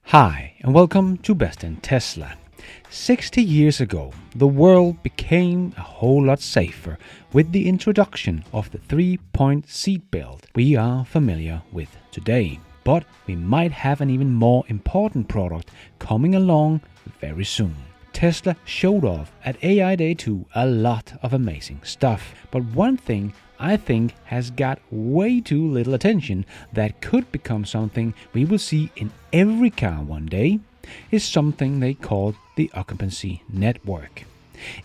Hi, and welcome to Best in Tesla. 60 years ago, the world became a whole lot safer with the introduction of the 3-point seatbelt we are familiar with today. But we might have an even more important product coming along very soon. Tesla showed off at AI Day 2 a lot of amazing stuff, but one thing I think has got way too little attention that could become something we will see in every car one day is something they call the occupancy network.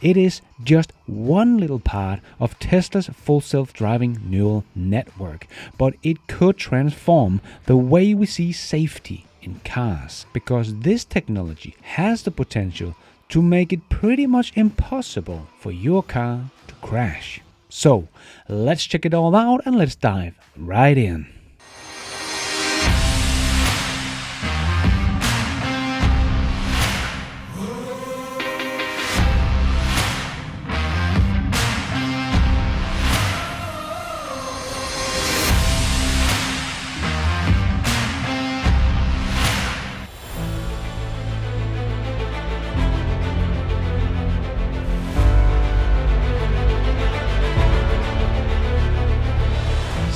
It is just one little part of Tesla's full self-driving neural network, but it could transform the way we see safety in cars, because this technology has the potential to make it pretty much impossible for your car to crash. So, let's check it all out and let's dive right in.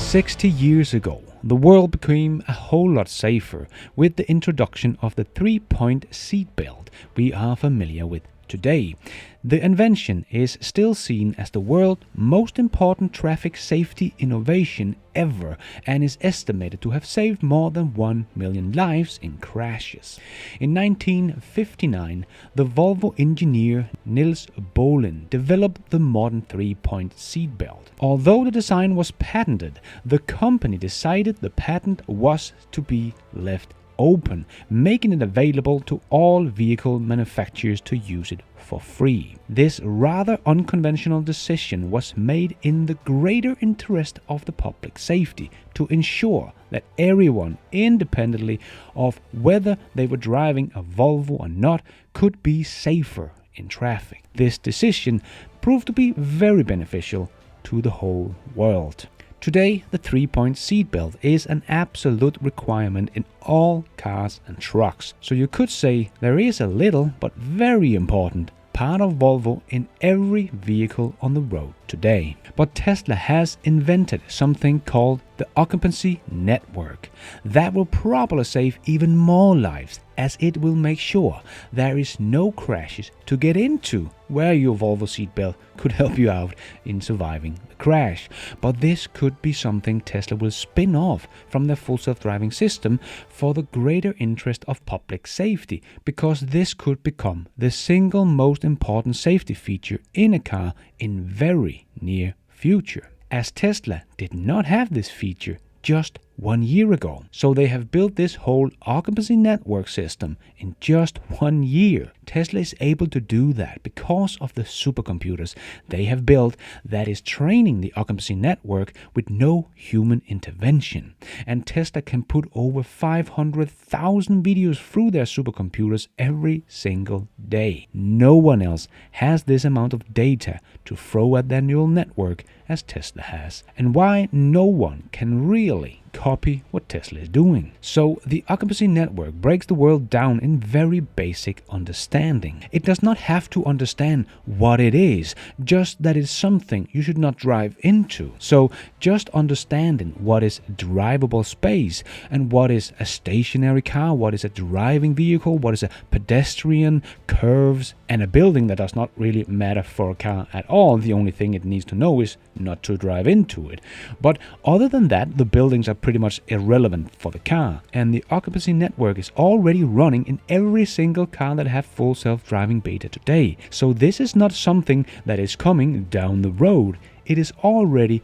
"60 years ago, the world became a whole lot safer with the introduction of the 3-point seatbelt we are familiar with today. The invention is still seen as the world's most important traffic safety innovation ever and is estimated to have saved more than 1 million lives in crashes. In 1959, the Volvo engineer Niels Bohlin developed the modern 3-point seatbelt. Although the design was patented, the company decided the patent was to be left open, making it available to all vehicle manufacturers to use it for free. This rather unconventional decision was made in the greater interest of the public safety, to ensure that everyone, independently of whether they were driving a Volvo or not, could be safer in traffic. This decision proved to be very beneficial to the whole world. Today, the 3-point seatbelt is an absolute requirement in all cars and trucks, so you could say there is a little but very important part of Volvo in every vehicle on the road today. But Tesla has invented something called the occupancy network that will probably save even more lives, as it will make sure there is no crashes to get into, where your Volvo seatbelt could help you out in surviving the crash. But this could be something Tesla will spin off from their full self-driving system for the greater interest of public safety, because this could become the single most important safety feature in a car in very near future, as Tesla did not have this feature just 1 year ago. So they have built this whole occupancy network system in just 1 year. Tesla is able to do that because of the supercomputers they have built that is training the occupancy network with no human intervention. And Tesla can put over 500,000 videos through their supercomputers every single day. No one else has this amount of data to throw at their neural network as Tesla has. And why no one can really copy what Tesla is doing. So the occupancy network breaks the world down in very basic understanding. It does not have to understand what it is, just that it's something you should not drive into. So just understanding what is drivable space and what is a stationary car, what is a driving vehicle, what is a pedestrian, curves, and a building that does not really matter for a car at all. The only thing it needs to know is not to drive into it. But other than that, the buildings are pretty much irrelevant for the car, and the occupancy network is already running in every single car that have full self-driving beta today. So this is not something that is coming down the road, it is already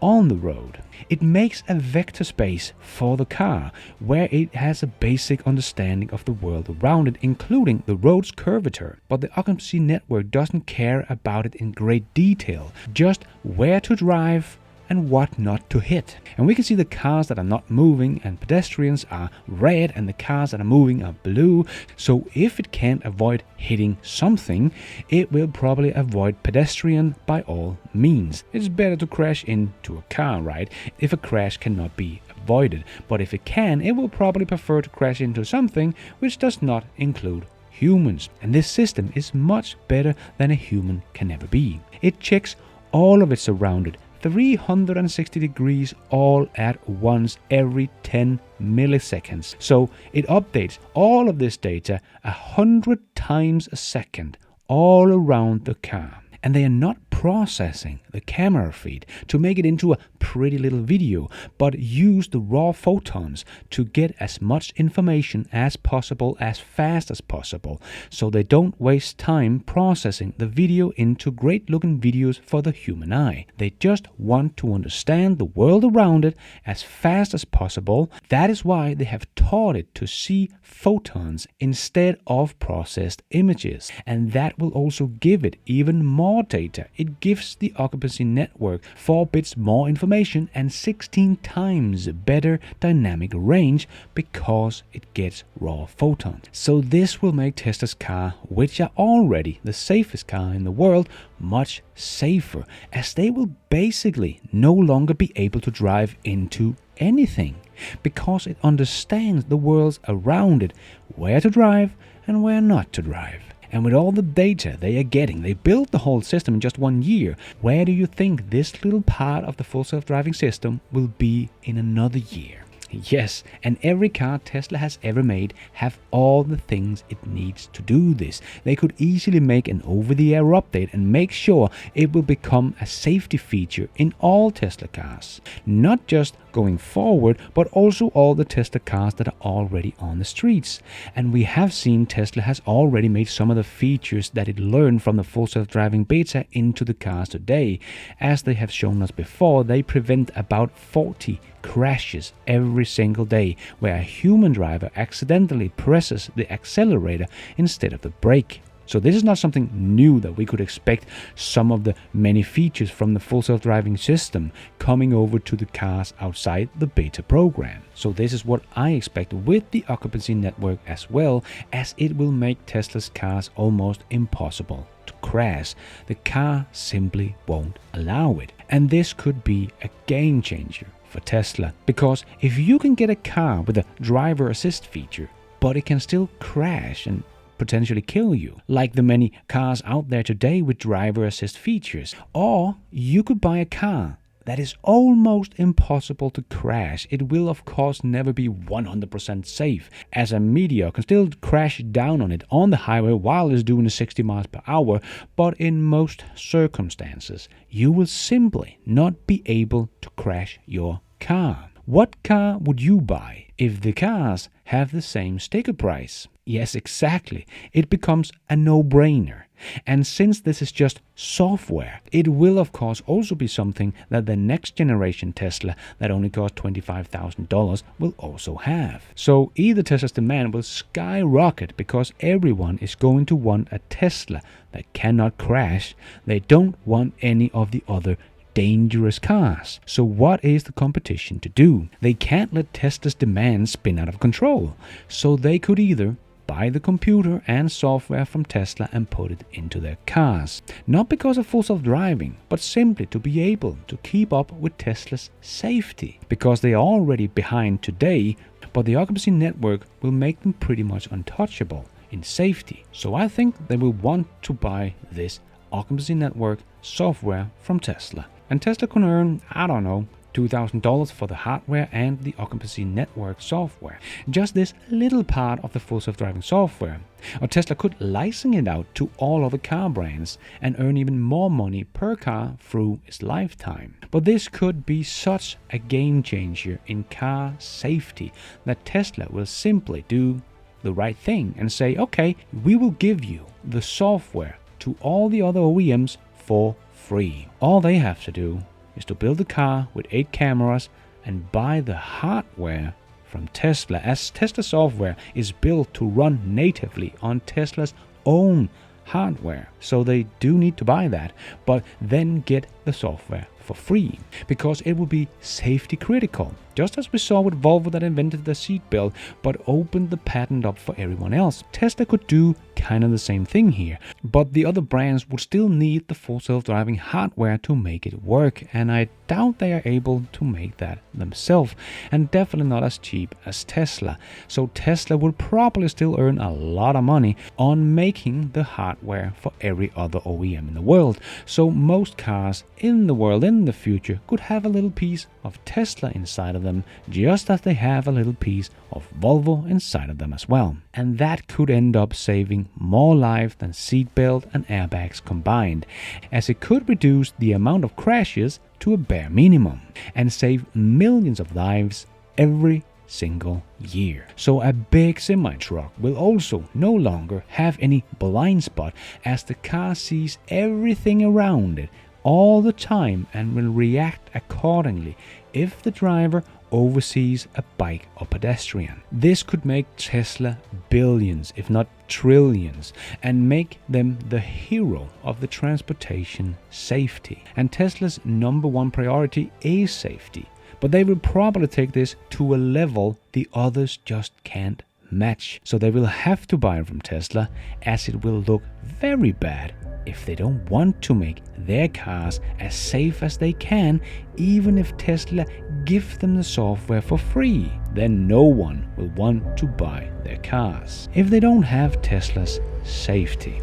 on the road. It makes a vector space for the car where it has a basic understanding of the world around it, including the road's curvature. But the occupancy network doesn't care about it in great detail, just where to drive and what not to hit. And we can see the cars that are not moving and pedestrians are red and the cars that are moving are blue. So if it can't avoid hitting something, it will probably avoid pedestrian by all means. It's better to crash into a car, right? If a crash cannot be avoid it, but if it can, it will probably prefer to crash into something which does not include humans. And this system is much better than a human can ever be. It checks all of its surrounded 360 degrees all at once every 10 milliseconds. So it updates all of this data 100 times a second all around the car. And they are not processing the camera feed to make it into a pretty little video, but use the raw photons to get as much information as possible as fast as possible, so they don't waste time processing the video into great looking videos for the human eye. They just want to understand the world around it as fast as possible. That is why they have taught it to see photons instead of processed images, and that will also give it even more data. It gives the occupancy network 4 bits more information and 16 times better dynamic range because it gets raw photons. So this will make Tesla's car, which are already the safest car in the world, much safer, as they will basically no longer be able to drive into anything because it understands the worlds around it, where to drive and where not to drive. And with all the data they are getting, they built the whole system in just 1 year. Where do you think this little part of the full self-driving system will be in another year? Yes, and every car Tesla has ever made have all the things it needs to do this. They could easily make an over-the-air update and make sure it will become a safety feature in all Tesla cars. Not just going forward, but also all the Tesla cars that are already on the streets. And we have seen Tesla has already made some of the features that it learned from the full self-driving beta into the cars today. As they have shown us before, they prevent about 40 crashes every single day where a human driver accidentally presses the accelerator instead of the brake. So this is not something new that we could expect some of the many features from the full self-driving system coming over to the cars outside the beta program. So this is what I expect with the occupancy network, as well as it will make Tesla's cars almost impossible to crash. The car simply won't allow it. And this could be a game changer for Tesla, because if you can get a car with a driver assist feature, but it can still crash and potentially kill you, like the many cars out there today with driver assist features. Or you could buy a car that is almost impossible to crash. It will of course never be 100% safe, as a meteor can still crash down on it on the highway while it's doing 60 miles per hour, but in most circumstances you will simply not be able to crash your car. What car would you buy if the cars have the same sticker price? Yes, exactly. It becomes a no-brainer. And since this is just software, it will of course also be something that the next generation Tesla that only costs $25,000 will also have. So either Tesla's demand will skyrocket because everyone is going to want a Tesla that cannot crash. They don't want any of the other dangerous cars. So what is the competition to do? They can't let Tesla's demand spin out of control. So they could either buy the computer and software from Tesla and put it into their cars. Not because of full self-driving, but simply to be able to keep up with Tesla's safety. Because they are already behind today, but the occupancy network will make them pretty much untouchable in safety. So I think they will want to buy this occupancy network software from Tesla. And Tesla can earn, I don't know, $2,000 for the hardware and the occupancy network software. Just this little part of the full self-driving software. Or Tesla could license it out to all other car brands and earn even more money per car through its lifetime. But this could be such a game changer in car safety that Tesla will simply do the right thing and say, okay, we will give you the software to all the other OEMs for free. All they have to do is to build a car with 8 cameras and buy the hardware from Tesla, as Tesla software is built to run natively on Tesla's own hardware. So they do need to buy that, but then get the software for free, because it would be safety critical, just as we saw with Volvo that invented the seatbelt but opened the patent up for everyone else. Tesla could do kind of the same thing here, but the other brands would still need the full self-driving hardware to make it work, and I doubt they are able to make that themselves, and definitely not as cheap as Tesla. So Tesla will probably still earn a lot of money on making the hardware for every other OEM in the world. So most cars in the world in the future could have a little piece of Tesla inside of them, just as they have a little piece of Volvo inside of them as well. And that could end up saving more lives than seatbelt and airbags combined, as it could reduce the amount of crashes to a bare minimum and save millions of lives every single year. So a big semi-truck will also no longer have any blind spot, as the car sees everything around it all the time and will react accordingly if the driver oversees a bike or pedestrian. This could make Tesla billions, if not trillions, and make them the hero of the transportation safety. And Tesla's number one priority is safety, but they will probably take this to a level the others just can't match. So they will have to buy from Tesla, as it will look very bad if they don't want to make their cars as safe as they can. Even if Tesla gives them the software for free, then no one will want to buy their cars if they don't have Tesla's safety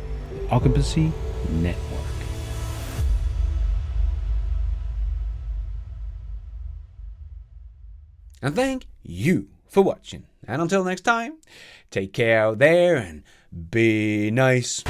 occupancy network. And thank you for watching. And until next time, take care out there and be nice.